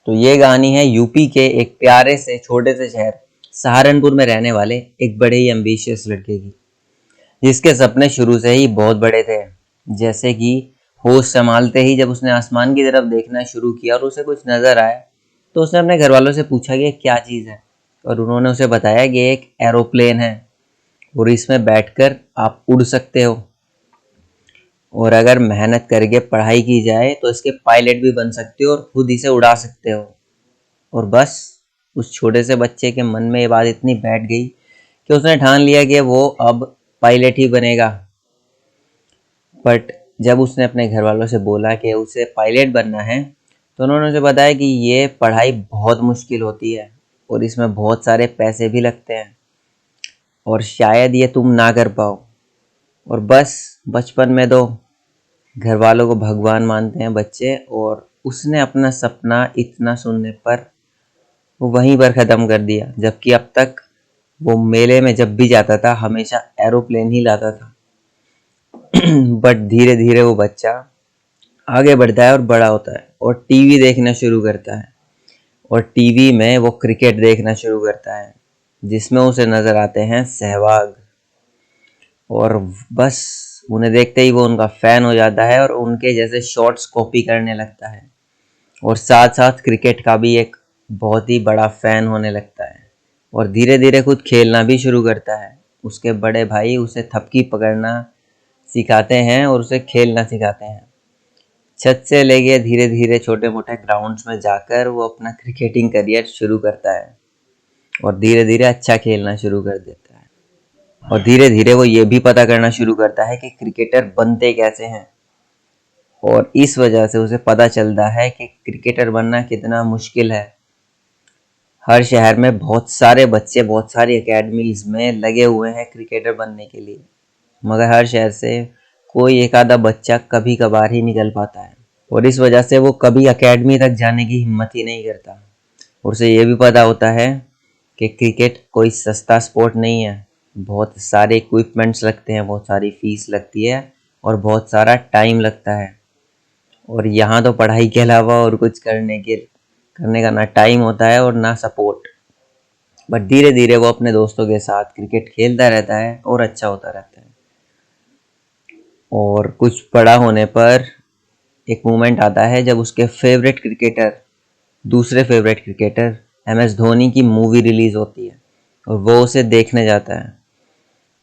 तो ये कहानी है यूपी के एक प्यारे से छोटे से शहर सहारनपुर में रहने वाले एक बड़े ही एम्बिशियस लड़के की, जिसके सपने शुरू से ही बहुत बड़े थे। जैसे कि होश संभालते ही जब उसने आसमान की तरफ देखना शुरू किया और उसे कुछ नजर आया, तो उसने अपने घर वालों से पूछा कि ये क्या चीज़ है, और उन्होंने उसे बताया कि एक एरोप्लेन है और इसमें बैठकर आप उड़ सकते हो, और अगर मेहनत करके पढ़ाई की जाए तो इसके पायलट भी बन सकते हो और खुद इसे उड़ा सकते हो। और बस उस छोटे से बच्चे के मन में ये बात इतनी बैठ गई कि उसने ठान लिया कि वो अब पायलट ही बनेगा। बट जब उसने अपने घर वालों से बोला कि उसे पायलट बनना है, तो उन्होंने उसे बताया कि ये पढ़ाई बहुत मुश्किल होती है और इसमें बहुत सारे पैसे भी लगते हैं और शायद ये तुम ना कर पाओ। और बस बचपन में तो घर वालों को भगवान मानते हैं बच्चे, और उसने अपना सपना इतना सुनने पर वो वहीं पर ख़त्म कर दिया। जबकि अब तक वो मेले में जब भी जाता था हमेशा एरोप्लेन ही लाता था। बट धीरे धीरे वो बच्चा आगे बढ़ता है और बड़ा होता है और टीवी देखना शुरू करता है, और टीवी में वो क्रिकेट देखना शुरू करता है जिसमें उसे नज़र आते हैं सहवाग। और बस उन्हें देखते ही वो उनका फ़ैन हो जाता है और उनके जैसे शॉट्स कॉपी करने लगता है, और साथ साथ क्रिकेट का भी एक बहुत ही बड़ा फ़ैन होने लगता है और धीरे धीरे खुद खेलना भी शुरू करता है। उसके बड़े भाई उसे थपकी पकड़ना सिखाते हैं और उसे खेलना सिखाते हैं। छत से लेके धीरे धीरे छोटे मोटे ग्राउंड्स में जाकर वो अपना क्रिकेटिंग करियर शुरू करता है और धीरे धीरे अच्छा खेलना शुरू कर देता है। और धीरे धीरे वो ये भी पता करना शुरू करता है कि क्रिकेटर बनते कैसे हैं, और इस वजह से उसे पता चलता है कि क्रिकेटर बनना कितना मुश्किल है। हर शहर में बहुत सारे बच्चे बहुत सारी एकेडमीज में लगे हुए हैं क्रिकेटर बनने के लिए, मगर हर शहर से कोई एक आधा बच्चा कभी कभार ही निकल पाता है, और इस वजह से वो कभी एकेडमी तक जाने की हिम्मत ही नहीं करता। और उसे ये भी पता होता है कि क्रिकेट कोई सस्ता स्पोर्ट नहीं है, बहुत सारे इक्विपमेंट्स लगते हैं, बहुत सारी फीस लगती है और बहुत सारा टाइम लगता है, और यहाँ तो पढ़ाई के अलावा और कुछ करने का ना टाइम होता है और ना सपोर्ट। बट धीरे धीरे वो अपने दोस्तों के साथ क्रिकेट खेलता रहता है और अच्छा होता रहता है। और कुछ बड़ा होने पर एक मोमेंट आता है जब उसके दूसरे फेवरेट क्रिकेटर MS धोनी की मूवी रिलीज़ होती है और वो उसे देखने जाता है,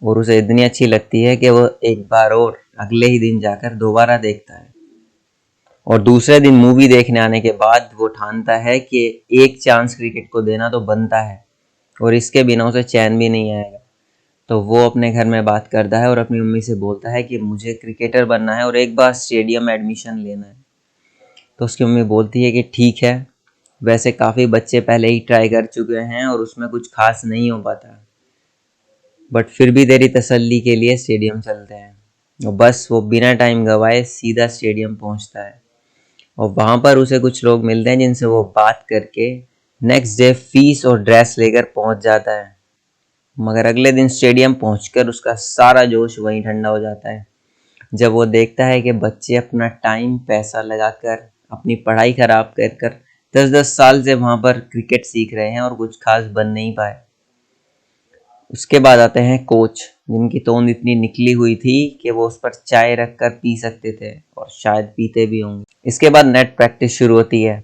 और उसे इतनी अच्छी लगती है कि वो एक बार और अगले ही दिन जाकर दोबारा देखता है। और दूसरे दिन मूवी देखने आने के बाद वो ठानता है कि एक चांस क्रिकेट को देना तो बनता है और इसके बिना उसे चैन भी नहीं आएगा। तो वो अपने घर में बात करता है और अपनी मम्मी से बोलता है कि मुझे क्रिकेटर बनना है और एक बार स्टेडियम में एडमिशन लेना है। तो उसकी मम्मी बोलती है कि ठीक है, वैसे काफ़ी बच्चे पहले ही ट्राई कर चुके हैं और उसमें कुछ खास नहीं हो पाता, बट फिर भी तेरी तसल्ली के लिए स्टेडियम चलते हैं। और बस वो बिना टाइम गवाए सीधा स्टेडियम पहुंचता है, और वहाँ पर उसे कुछ लोग मिलते हैं जिनसे वो बात करके नेक्स्ट डे फीस और ड्रेस लेकर पहुंच जाता है। मगर अगले दिन स्टेडियम पहुंचकर उसका सारा जोश वहीं ठंडा हो जाता है जब वो देखता है कि बच्चे अपना टाइम पैसा लगाकर अपनी पढ़ाई खराब कर कर 10-10 साल से वहाँ पर क्रिकेट सीख रहे हैं और कुछ खास बन नहीं पाए। उसके बाद आते हैं कोच, जिनकी तोंद इतनी निकली हुई थी कि वो उस पर चाय रख कर पी सकते थे और शायद पीते भी होंगे। इसके बाद नेट प्रैक्टिस शुरू होती है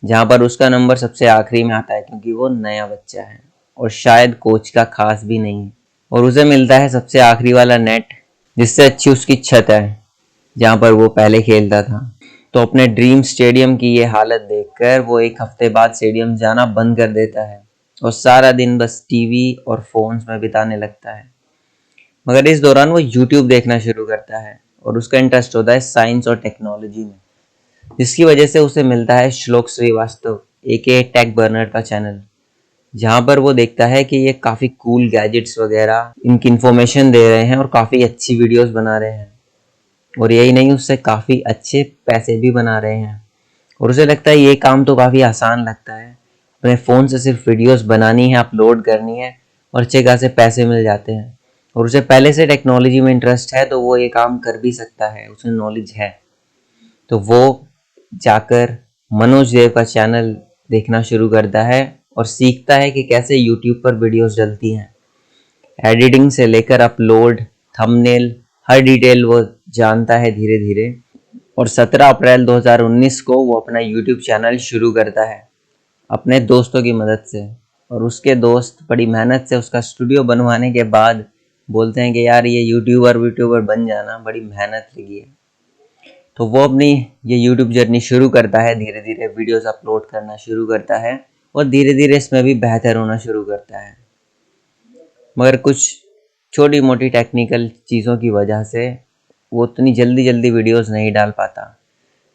जहाँ पर उसका नंबर सबसे आखिरी में आता है क्योंकि वो नया बच्चा है और शायद कोच का खास भी नहीं है, और उसे मिलता है सबसे आखिरी वाला नेट जिससे अच्छी उसकी छत है जहाँ पर वो पहले खेलता था। तो अपने ड्रीम स्टेडियम की ये हालत देखकर वो एक हफ्ते बाद स्टेडियम जाना बंद कर देता है और सारा दिन बस टीवी और फोन्स में बिताने लगता है। मगर इस दौरान वो यूट्यूब देखना शुरू करता है और उसका इंटरेस्ट होता है साइंस और टेक्नोलॉजी में, जिसकी वजह से उसे मिलता है श्लोक श्रीवास्तव AKA टेक बर्नर का चैनल, जहाँ पर वो देखता है कि ये काफ़ी कूल गैजेट्स वगैरह इनकी इन्फॉर्मेशन दे रहे हैं और काफ़ी अच्छी वीडियोस बना रहे हैं, और यही नहीं उससे काफ़ी अच्छे पैसे भी बना रहे हैं। और उसे लगता है ये काम तो काफ़ी आसान लगता है, अपने फ़ोन से सिर्फ वीडियोस बनानी है, अपलोड करनी है और अच्छे खासे पैसे मिल जाते हैं। और उसे पहले से टेक्नोलॉजी में इंटरेस्ट है तो वो ये काम कर भी सकता है, उसे नॉलेज है। तो वो जाकर मनोज देव का चैनल देखना शुरू करता है और सीखता है कि कैसे यूट्यूब पर वीडियोस डलती हैं। एडिटिंग से लेकर अपलोड, थंबनेल, हर डिटेल वो जानता है धीरे धीरे। और 17 अप्रैल 2019 को वो अपना यूट्यूब चैनल शुरू करता है अपने दोस्तों की मदद से। और उसके दोस्त बड़ी मेहनत से उसका स्टूडियो बनवाने के बाद बोलते हैं कि यार ये यूट्यूबर बन जाना, बड़ी मेहनत लगी है। तो वो अपनी ये यूट्यूब जर्नी शुरू करता है, धीरे धीरे वीडियोस अपलोड करना शुरू करता है और धीरे धीरे इसमें भी बेहतर होना शुरू करता है। मगर कुछ छोटी मोटी टेक्निकल चीज़ों की वजह से वो उतनी जल्दी वीडियोस नहीं डाल पाता,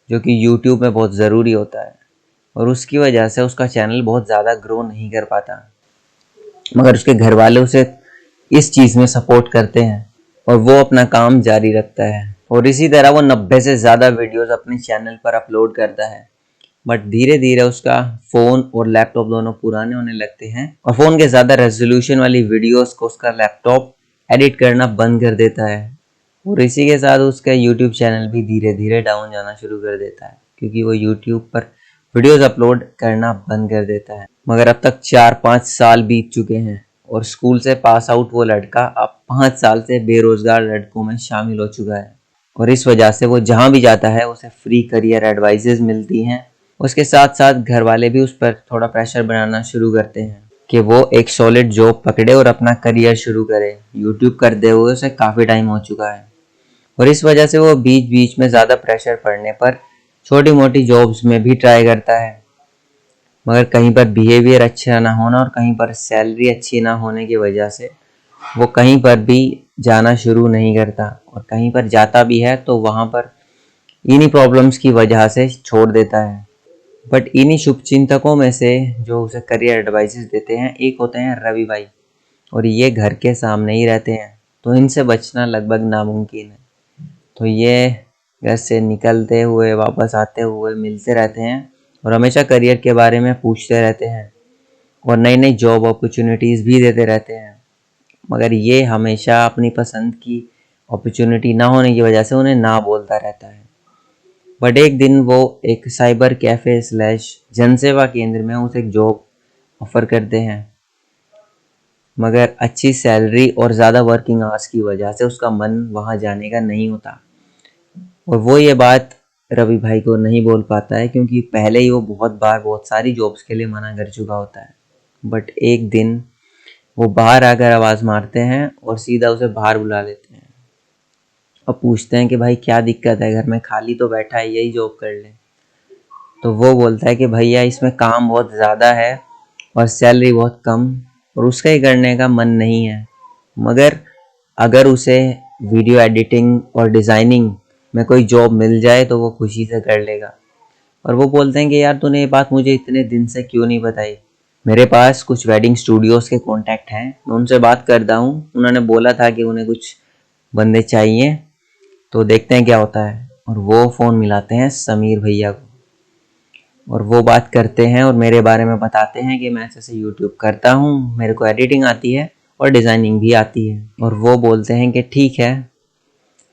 जो कि यूट्यूब में बहुत ज़रूरी होता है। और उसकी वजह से उसका चैनल बहुत ज़्यादा ग्रो नहीं कर पाता। मगर उसके घर वाले उसे इस चीज़ में सपोर्ट करते हैं और वो अपना काम जारी रखता है। और इसी तरह वो 90 से ज़्यादा वीडियोस अपने चैनल पर अपलोड करता है। बट धीरे धीरे उसका फ़ोन और लैपटॉप दोनों पुराने होने लगते हैं और फ़ोन के ज़्यादा रेजोल्यूशन वाली वीडियोस को उसका लैपटॉप एडिट करना बंद कर देता है। और इसी के साथ उसका यूट्यूब चैनल भी धीरे धीरे डाउन जाना शुरू कर देता है, क्योंकि वो यूट्यूब पर वीडियोस अपलोड करना बंद कर देता है। मगर अब तक 4-5 साल बीत चुके हैं और स्कूल से पास आउट वो लड़का अब 5 साल से बेरोजगार लड़कों में शामिल हो चुका है। और इस वजह से वो जहाँ भी जाता है उसे फ्री करियर एडवाइजेज मिलती हैं। उसके साथ साथ घर वाले भी उस पर थोड़ा प्रेशर बनाना शुरू करते हैं कि वो एक सॉलिड जॉब पकड़े और अपना करियर शुरू करे। यूट्यूब करते हुए उसे काफ़ी टाइम हो चुका है और इस वजह से वो बीच बीच में ज़्यादा प्रेशर पड़ने पर छोटी मोटी जॉब्स में भी ट्राई करता है। मगर कहीं पर बिहेवियर अच्छा ना होना और कहीं पर सैलरी अच्छी ना होने की वजह से वो कहीं पर भी जाना शुरू नहीं करता। और कहीं पर जाता भी है तो वहाँ पर इन्हीं प्रॉब्लम्स की वजह से छोड़ देता है। बट इन्हीं शुभचिंतकों में से जो उसे करियर एडवाइसेस देते हैं, एक होते हैं रवि भाई, और ये घर के सामने ही रहते हैं, तो इनसे बचना लगभग नामुमकिन है। तो ये घर से निकलते हुए वापस आते हुए मिलते रहते हैं और हमेशा करियर के बारे में पूछते रहते हैं और नई नई जॉब अपॉर्चुनिटीज़ भी देते रहते हैं। मगर ये हमेशा अपनी पसंद की अपॉर्चुनिटी ना होने की वजह से उन्हें ना बोलता रहता है। बट एक दिन वो एक साइबर कैफ़े / जनसेवा केंद्र में उसे एक जॉब ऑफ़र करते हैं, मगर अच्छी सैलरी और ज़्यादा वर्किंग आवर्स की वजह से उसका मन वहाँ जाने का नहीं होता। और वो ये बात रवि भाई को नहीं बोल पाता है, क्योंकि पहले ही वो बहुत बार बहुत सारी जॉब्स के लिए मना कर चुका होता है। बट एक दिन वो बाहर आकर आवाज़ मारते हैं और सीधा उसे बाहर बुला लेते हैं और पूछते हैं कि भाई क्या दिक्कत है, घर में खाली तो बैठा है, यही जॉब कर ले। तो वो बोलता है कि भैया इसमें काम बहुत ज़्यादा है और सैलरी बहुत कम और उसका ही करने का मन नहीं है, मगर अगर उसे वीडियो एडिटिंग और डिज़ाइनिंग में कोई जॉब मिल जाए तो वो खुशी से कर लेगा। और वो बोलते हैं कि यार तूने ये बात मुझे इतने दिन से क्यों नहीं बताई। मेरे पास कुछ वेडिंग स्टूडियोज़ के कॉन्टैक्ट हैं, मैं उनसे बात करता हूँ, उन्होंने बोला था कि उन्हें कुछ बंदे चाहिए, तो देखते हैं क्या होता है। और वो फ़ोन मिलाते हैं समीर भैया को और वो बात करते हैं और मेरे बारे में बताते हैं कि मैं ऐसे यूट्यूब करता हूँ, मेरे को एडिटिंग आती है और डिज़ाइनिंग भी आती है। और वो बोलते हैं कि ठीक है,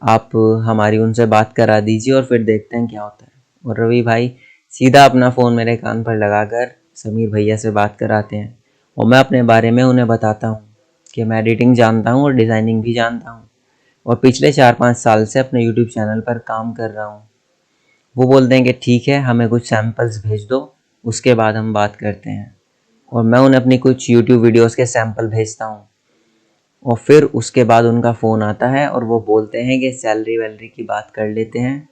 आप हमारी उनसे बात करा दीजिए और फिर देखते हैं क्या होता है। और रवि भाई सीधा अपना फ़ोन मेरे कान पर लगाकर समीर भैया से बात कराते हैं और मैं अपने बारे में उन्हें बताता हूँ कि मैं एडिटिंग जानता हूँ और डिज़ाइनिंग भी जानता हूँ और पिछले 4-5 साल से अपने यूट्यूब चैनल पर काम कर रहा हूँ। वो बोलते हैं कि ठीक है, हमें कुछ सैम्पल्स भेज दो, उसके बाद हम बात करते हैं। और मैं उन्हें अपनी कुछ यूट्यूब वीडियोस के सैम्पल भेजता हूँ और फिर उसके बाद उनका फ़ोन आता है और वो बोलते हैं कि सैलरी वैलरी की बात कर लेते हैं,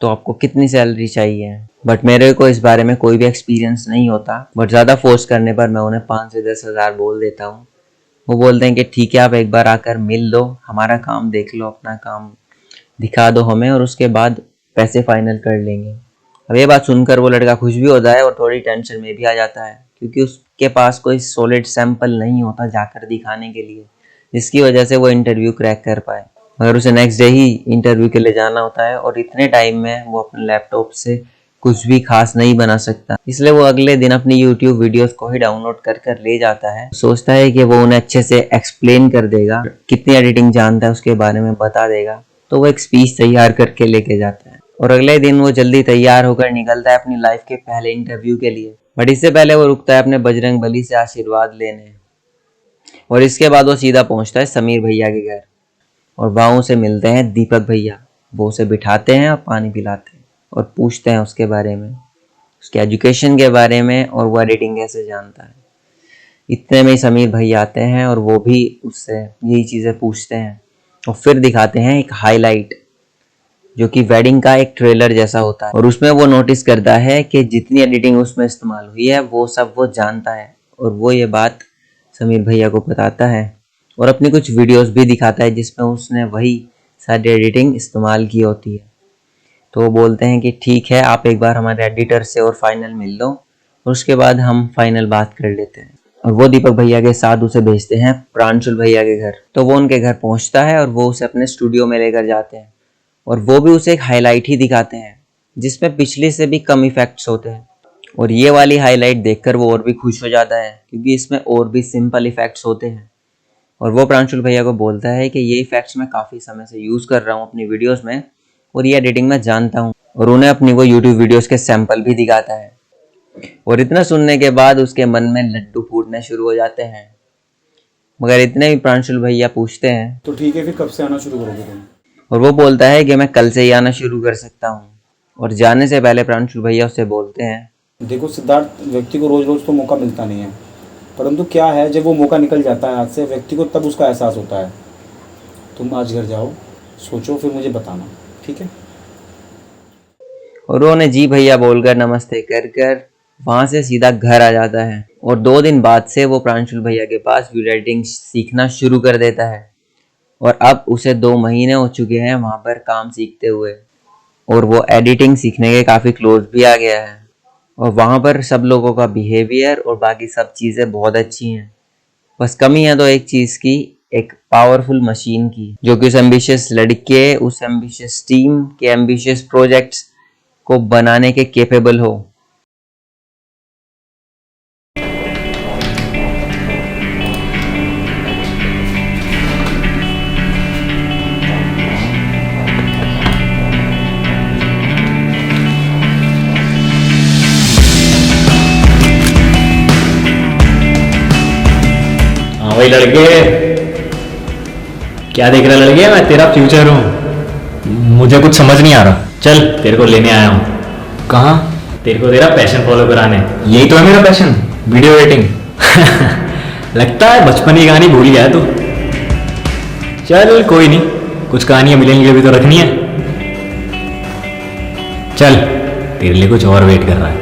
तो आपको कितनी सैलरी चाहिए। बट मेरे को इस बारे में कोई भी एक्सपीरियंस नहीं होता, बट ज़्यादा फोर्स करने पर मैं उन्हें 5 से 10 हज़ार बोल देता हूँ। वो बोलते हैं कि ठीक है, आप एक बार आकर मिल लो, हमारा काम देख लो, अपना काम दिखा दो हमें और उसके बाद पैसे फाइनल कर लेंगे। अब ये बात सुनकर वो लड़का खुश भी होता है और थोड़ी टेंशन में भी आ जाता है, क्योंकि उसके पास कोई सॉलिड सैंपल नहीं होता जाकर दिखाने के लिए, जिसकी वजह से वो इंटरव्यू क्रैक कर पाए। मगर उसे नेक्स्ट डे ही इंटरव्यू के लिए जाना होता है और इतने टाइम में वो अपने लैपटॉप से कुछ भी खास नहीं बना सकता, इसलिए वो अगले दिन अपनी यूट्यूब वीडियोस को ही डाउनलोड कर कर ले जाता है। सोचता है कि वो उन्हें अच्छे से एक्सप्लेन कर देगा, कितनी एडिटिंग जानता है उसके बारे में बता देगा। तो वो एक स्पीच तैयार करके लेके जाता है और अगले दिन वो जल्दी तैयार होकर निकलता है अपनी लाइफ के पहले इंटरव्यू के लिए। बट इससे पहले वो रुकता है अपने बजरंग बली से आशीर्वाद लेने, और इसके बाद वो सीधा पहुंचता है समीर भैया के घर, और वहाँ उसे मिलते हैं दीपक भैया। वो उसे बिठाते हैं और पानी पिलाते हैं और पूछते हैं उसके बारे में, उसके एजुकेशन के बारे में, और वो एडिटिंग कैसे जानता है। इतने में ही समीर भैया आते हैं और वो भी उससे यही चीज़ें पूछते हैं, और फिर दिखाते हैं एक हाईलाइट जो कि वेडिंग का एक ट्रेलर जैसा होता है। और उसमें वो नोटिस करता है कि जितनी एडिटिंग उसमें इस्तेमाल हुई है वो सब वो जानता है, और वो ये बात समीर भैया को बताता है और अपनी कुछ वीडियोस भी दिखाता है जिसमें उसने वही सारी एडिटिंग इस्तेमाल की होती है। तो वो बोलते हैं कि ठीक है, आप एक बार हमारे एडिटर से और फाइनल मिल लो, और उसके बाद हम फाइनल बात कर लेते हैं। और वो दीपक भैया के साथ उसे भेजते हैं प्रांशुल भैया के घर। तो वो उनके घर पहुंचता है और वो उसे अपने स्टूडियो में लेकर जाते हैं, और वो भी उसे एक हाईलाइट ही दिखाते हैं जिसमें पिछले से भी कम इफेक्ट्स होते हैं। और ये वाली हाईलाइट देखकर वो और भी खुश हो जाता है क्योंकि इसमें और भी सिंपल इफेक्ट्स होते हैं। और वो प्रांशुल भैया को बोलता है कि ये इफेक्ट्स मैं काफ़ी समय से यूज़ कर रहा हूँ अपनी वीडियोस में, और ये एडिटिंग मैं जानता हूँ, और उन्हें अपनी वो यूट्यूब वीडियोस के सैंपल भी दिखाता है। और इतना सुनने के बाद उसके मन में लड्डू फूटने शुरू हो जाते हैं। मगर इतने ही प्रांशुल भैया पूछते हैं, तो ठीक है, फिर कब से आना शुरू करोगे तुम? और वो बोलता है कि मैं कल से ही आना शुरू कर सकता हूँ। और जाने से पहले प्रांशुल भैया उससे बोलते हैं, देखो सिद्धार्थ, व्यक्ति को रोज रोज तो मौका मिलता नहीं है, परंतु क्या है जब वो मौका निकल जाता है हाथ से, व्यक्ति को तब उसका एहसास होता है। तुम आज घर जाओ, सोचो, फिर मुझे बताना, ठीक है? और उन्हें जी भैया बोलकर नमस्ते कर कर वहां से सीधा घर आ जाता है। और 2 दिन बाद से वो प्रांशुल भैया के पास वीडियो एडिटिंग सीखना शुरू कर देता है, और अब उसे 2 महीने हो चुके हैं वहां पर काम सीखते हुए, और वो एडिटिंग सीखने के काफ़ी क्लोज भी आ गया है। और वहाँ पर सब लोगों का बिहेवियर और बाकी सब चीज़ें बहुत अच्छी हैं। बस कमी है तो एक चीज़ की, एक पावरफुल मशीन की, जो कि उस एम्बिशियस लड़के, उस एम्बिशियस टीम के एम्बिशियस प्रोजेक्ट्स को बनाने के केपेबल हो। हाँ भाई लड़के, क्या देख रहा लड़के? मैं तेरा फ्यूचर हूँ। मुझे कुछ समझ नहीं आ रहा। चल तेरे को लेने आया हूँ। कहाँ? तेरे को तेरा पैशन फॉलो कराने। यही तो है मेरा पैशन, वीडियो एडिटिंग। लगता है बचपन की कहानी भूल गया है तू। चल कोई नहीं, कुछ कहानियां मिलेंगी अभी तो रखनी है। चल तेरे लिए कुछ और वेट कर रहा है।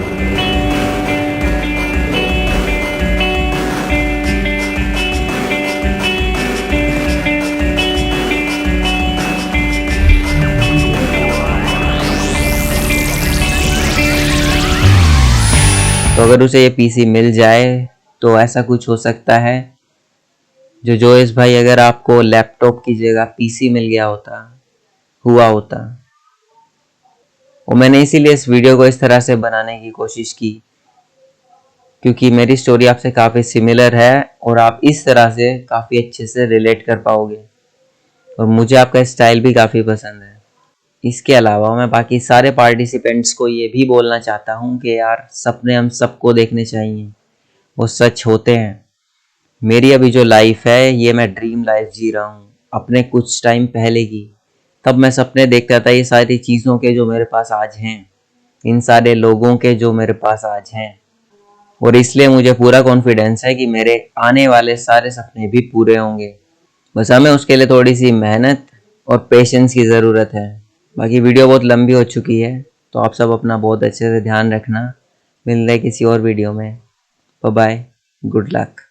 तो अगर उसे ये पीसी मिल जाए तो ऐसा कुछ हो सकता है जो जोइस भाई, अगर आपको लैपटॉप की जगह पीसी मिल गया हुआ होता। और मैंने इसीलिए इस वीडियो को इस तरह से बनाने की कोशिश की क्योंकि मेरी स्टोरी आपसे काफ़ी सिमिलर है और आप इस तरह से काफ़ी अच्छे से रिलेट कर पाओगे, और मुझे आपका स्टाइल भी काफ़ी पसंद है। इसके अलावा मैं बाकी सारे पार्टिसिपेंट्स को ये भी बोलना चाहता हूँ कि यार, सपने हम सबको देखने चाहिए, वो सच होते हैं। मेरी अभी जो लाइफ है ये मैं ड्रीम लाइफ जी रहा हूँ अपने कुछ टाइम पहले की। तब मैं सपने देखता था ये सारी चीज़ों के जो मेरे पास आज हैं, इन सारे लोगों के जो मेरे पास आज हैं, और इसलिए मुझे पूरा कॉन्फिडेंस है कि मेरे आने वाले सारे सपने भी पूरे होंगे। बस हमें उसके लिए थोड़ी सी मेहनत और पेशेंस की ज़रूरत है। बाकी वीडियो बहुत लंबी हो चुकी है, तो आप सब अपना बहुत अच्छे से ध्यान रखना। मिल रहे किसी और वीडियो में। Bye bye, good luck.